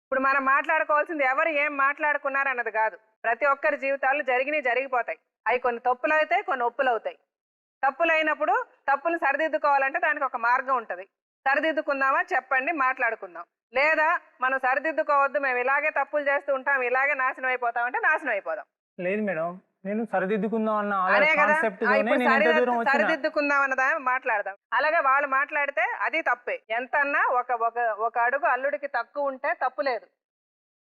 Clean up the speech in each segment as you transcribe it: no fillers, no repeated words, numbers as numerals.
ఇప్పుడు మనం మాట్లాడుకోవాల్సింది ఎవరు ఏం మాట్లాడుకున్నారన్నది కాదు. ప్రతి ఒక్కరి జీవితాల్లో జరిగిపోతాయి. అవి కొన్ని తప్పులవుతాయి, కొన్ని ఒప్పులవుతాయి. తప్పులైనప్పుడు తప్పులు సరిదిద్దుకోవాలంటే దానికి ఒక మార్గం ఉంటది. సరిదిద్దుకుందామా చెప్పండి, మాట్లాడుకుందాం. లేదా మనం సరిదిద్దుకోవద్దు, మేము ఇలాగే తప్పులు చేస్తూ ఉంటాం, ఇలాగే నాశనం అయిపోతాం అంటే నాశనం అయిపోదాం. లేదు మేడం, నేను సరిదిద్దుకుందాం అన్న అనే కదా కాన్సెప్ట్తోనే ఇప్పుడు నేను ఎంత దూరం వచ్చినా సరిదిద్దుకుందాం అన్నదా మాట్లాడదాం. అలాగే వాళ్ళు మాట్లాడితే అది తప్పే. ఎంతన్నా ఒక ఒక ఒక అడుగు అల్లుడికి తక్కువ ఉంటే తప్పు లేదు.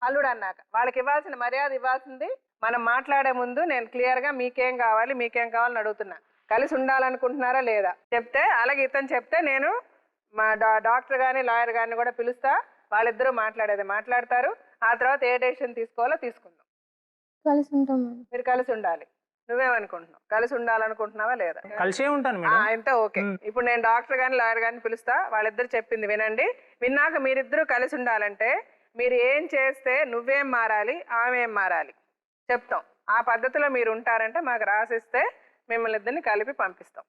అల్లుడు అన్నాక వాళ్ళకి ఇవ్వాల్సిన మర్యాద ఇవ్వాల్సింది. మనం మాట్లాడే ముందు నేను క్లియర్ గా మీకేం కావాలని అడుగుతున్నా. కలిసి ఉండాలనుకుంటున్నారా లేదా చెప్తే, అలాగే ఇతను చెప్తే నేను మా డాక్టర్ గాని లాయర్ గారిని కూడా పిలుస్తా. వాళ్ళిద్దరూ మాట్లాడతారు. ఆ తర్వాత ఏ డెసిషన్ తీసుకోవాలో తీసుకుందాం. కలిసి ఉంటాం. మీరు కలిసి ఉండాలి. నువ్వేమనుకుంటున్నావు? కలిసి ఉండాలనుకుంటున్నావా లేదా? కలిసే ఉంటాను మేడం. అంతే ఓకే. ఇప్పుడు నేను డాక్టర్ గాని లాయర్ గారిని పిలుస్తా. వాళ్ళిద్దరు చెప్పింది వినండి. విన్నాక మీరిద్దరూ కలిసి ఉండాలంటే మీరు ఏం చేస్తే నువ్వేం మారాలి, ఆమె ఏం మారాలి చెప్తాం. ఆ పద్ధతిలో మీరు ఉంటారంటే మాకు రాసిస్తే మిమ్మల్ని ఇద్దరిని కలిపి పంపిస్తాం.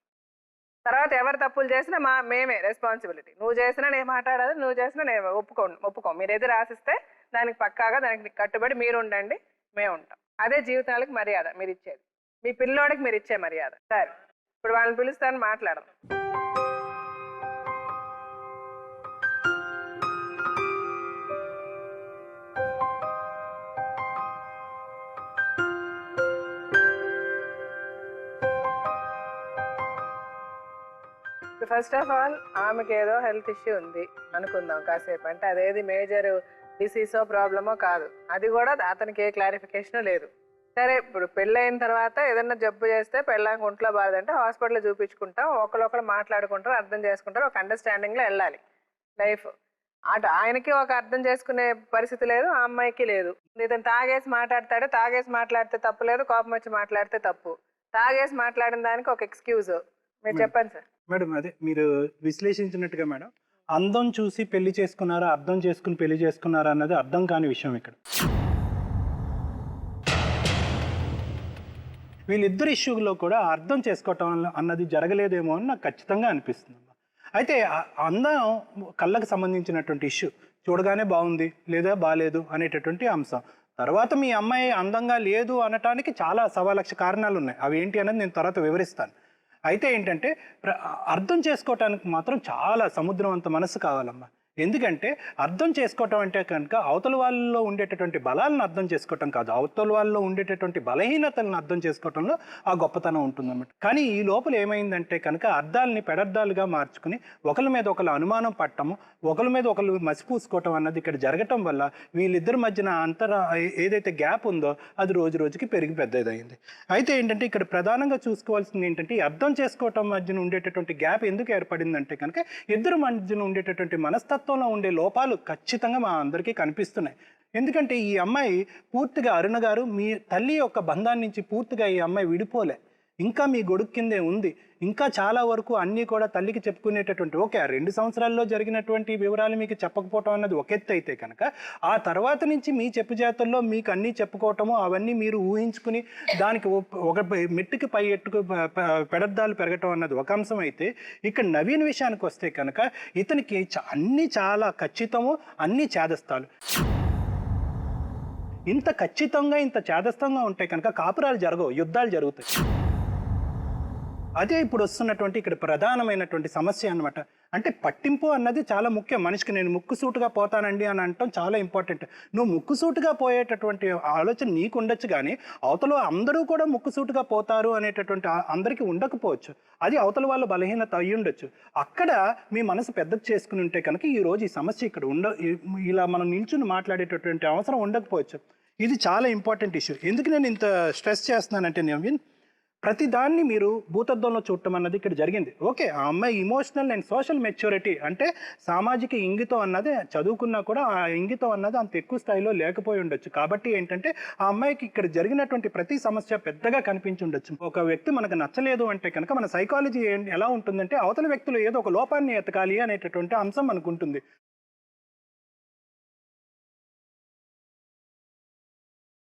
తర్వాత ఎవరు తప్పులు చేసినా మేమే రెస్పాన్సిబిలిటీ. నువ్వు చేసినా నేను మాట్లాడాలి, నువ్వు చేసినా నేను ఒప్పుకోం. మీరు ఏది రాసిస్తే దానికి పక్కాగా దానికి కట్టుబడి మీరు ఉండండి, మేము ఉంటాం. అదే జీవితాలకు మర్యాద మీరు ఇచ్చేది. మీ పిల్లోడికి మీరు ఇచ్చే మర్యాద. సరే, ఇప్పుడు వాళ్ళని పిలుస్తాను, మాట్లాడదాం. ఫస్ట్ ఆఫ్ ఆల్ ఆమెకి ఏదో హెల్త్ ఇష్యూ ఉంది అనుకుందాం కాసేపు. అంటే అదేది మేజర్ డిసీజో ప్రాబ్లమో కాదు. అది కూడా అతనికి ఏ క్లారిఫికేషన్ లేదు. సరే, ఇప్పుడు పెళ్ళైన తర్వాత ఏదైనా జబ్బు చేస్తే పెళ్ళానికి ఒంట్లో బాధంటే హాస్పిటల్లో చూపించుకుంటాం. ఒకరు మాట్లాడుకుంటారు, అర్థం చేసుకుంటారు, ఒక అండర్స్టాండింగ్లో వెళ్ళాలి లైఫ్. అటు ఆయనకి ఒక అర్థం చేసుకునే పరిస్థితి లేదు, ఆ అమ్మాయికి లేదు. ఇతను తాగేసి మాట్లాడితే తప్పు లేదు, కోపం వచ్చి మాట్లాడితే తప్పు. తాగేసి మాట్లాడిన దానికి ఒక ఎక్స్క్యూజ్. మీరు చెప్పండి సార్. మేడం, అదే మీరు విశ్లేషించినట్టుగా మేడం, అందం చూసి పెళ్లి చేసుకున్నారా, అర్థం చేసుకుని పెళ్లి చేసుకున్నారా అన్నది అర్థం కాని విషయం ఇక్కడ. వీళ్ళిద్దరు ఇష్యూలో కూడా అర్థం చేసుకోవటం అన్నది జరగలేదేమో అని నాకు ఖచ్చితంగా అనిపిస్తుంది. అయితే అందం కళ్ళకు సంబంధించినటువంటి ఇష్యూ. చూడగానే బాగుంది లేదా బాగాలేదు అనేటటువంటి అంశం. తర్వాత మీ అమ్మాయి అందంగా లేదు అనటానికి చాలా 1,00,000 కారణాలు ఉన్నాయి. అవి ఏంటి అన్నది నేను తర్వాత వివరిస్తాను. అయితే ఏంటంటే అర్థం చేసుకోవటానికి మాత్రం చాలా సముద్రం అంత మనసు కావాలమ్మా. ఎందుకంటే అర్థం చేసుకోవటం అంటే కనుక అవతల వాళ్ళలో ఉండేటటువంటి బలాలను అర్థం చేసుకోవటం కాదు, అవతల వాళ్ళలో ఉండేటటువంటి బలహీనతలను అర్థం చేసుకోవటంలో ఆ గొప్పతనం ఉంటుందన్నమాట. కానీ ఈ లోపల ఏమైందంటే కనుక అర్థాలని పెడర్థాలుగా మార్చుకుని ఒకరి మీద ఒకరు అనుమానం పట్టము, ఒకరి మీద ఒకరు మసిపూసుకోవటం అన్నది ఇక్కడ జరగటం వల్ల వీళ్ళిద్దరి మధ్యన ఏదైతే గ్యాప్ ఉందో అది రోజు రోజుకి పెరిగి పెద్దదైంది. అయితే ఏంటంటే ఇక్కడ ప్రధానంగా చూసుకోవాల్సింది ఏంటంటే ఈ అర్థం చేసుకోవటం మధ్యన ఉండేటటువంటి గ్యాప్ ఎందుకు ఏర్పడిందంటే కనుక ఇద్దరు మధ్యన ఉండేటటువంటి మనస్తత్వంలో ఉండే లోపాలు ఖచ్చితంగా మా అందరికీ కనిపిస్తున్నాయి. ఎందుకంటే ఈ అమ్మాయి పూర్తిగా అరుణ గారు మీ తల్లి యొక్క బంధాన్ని నుంచి పూర్తిగా ఈ అమ్మాయి విడిపోలే, ఇంకా మీ గొడుగు కిందే ఉంది. ఇంకా చాలా వరకు అన్నీ కూడా తల్లికి చెప్పుకునేటటువంటి ఓకే, ఆ 2 సంవత్సరాల్లో జరిగినటువంటి వివరాలు మీకు చెప్పకపోవటం అన్నది ఒక ఎత్తు అయితే కనుక ఆ తర్వాత నుంచి మీ చెప్పు చేతుల్లో మీకు అన్నీ చెప్పుకోవటము అవన్నీ మీరు ఊహించుకుని దానికి ఒక మెట్టుకి పై ఎట్టుకు పెడద్దాలు పెరగటం అన్నది ఒక అంశం అయితే, ఇక్కడ నవీన్ విషయానికి వస్తే కనుక ఇతనికి అన్నీ చాలా ఖచ్చితము, అన్నీ చేదస్తాలు. ఇంత ఖచ్చితంగా ఇంత చేదస్తంగా ఉంటే కనుక కాపురాలు జరగవు, యుద్ధాలు జరుగుతాయి. అదే ఇప్పుడు వస్తున్నటువంటి ఇక్కడ ప్రధానమైనటువంటి సమస్య అనమాట. అంటే పట్టింపు అన్నది చాలా ముఖ్యం మనిషికి. నేను ముక్కుసూటుగా పోతానండి అని అనటం చాలా ఇంపార్టెంట్. నువ్వు ముక్కుసూటుగా పోయేటటువంటి ఆలోచన నీకు ఉండొచ్చు, కానీ అవతల అందరూ కూడా ముక్కుసూటుగా పోతారు అనేటటువంటి అందరికీ ఉండకపోవచ్చు. అది అవతల వాళ్ళ బలహీనత అయ్యి ఉండొచ్చు. అక్కడ మీ మనసు పెద్దది చేసుకుని ఉంటే కనుక ఈరోజు ఈ సమస్య ఇక్కడ ఇలా మనం నిల్చుని మాట్లాడేటటువంటి అవసరం ఉండకపోవచ్చు. ఇది చాలా ఇంపార్టెంట్ ఇష్యూ. ఎందుకు నేను ఇంత స్ట్రెస్ చేస్తున్నానంటే నవీన్, ప్రతి దాన్ని మీరు భూతద్దంలో చూడటం అన్నది ఇక్కడ జరిగింది. ఓకే, ఆ అమ్మాయి ఇమోషనల్ అండ్ సోషల్ మెచ్యూరిటీ అంటే సామాజిక ఇంగితం అన్నది చదువుకున్నా కూడా ఆ ఇంగితం అన్నది అంత ఎక్కువ స్థాయిలో లేకపోయి ఉండొచ్చు. కాబట్టి ఏంటంటే ఆ అమ్మాయికి ఇక్కడ జరిగినటువంటి ప్రతి సమస్య పెద్దగా కనిపించి ఉండొచ్చు. ఒక వ్యక్తి మనకు నచ్చలేదు అంటే కనుక మన సైకాలజీ ఎలా ఉంటుందంటే అవతల వ్యక్తులు ఏదో ఒక లోపాన్ని ఎతకాలి అనేటటువంటి అంశం మనకు ఉంటుంది.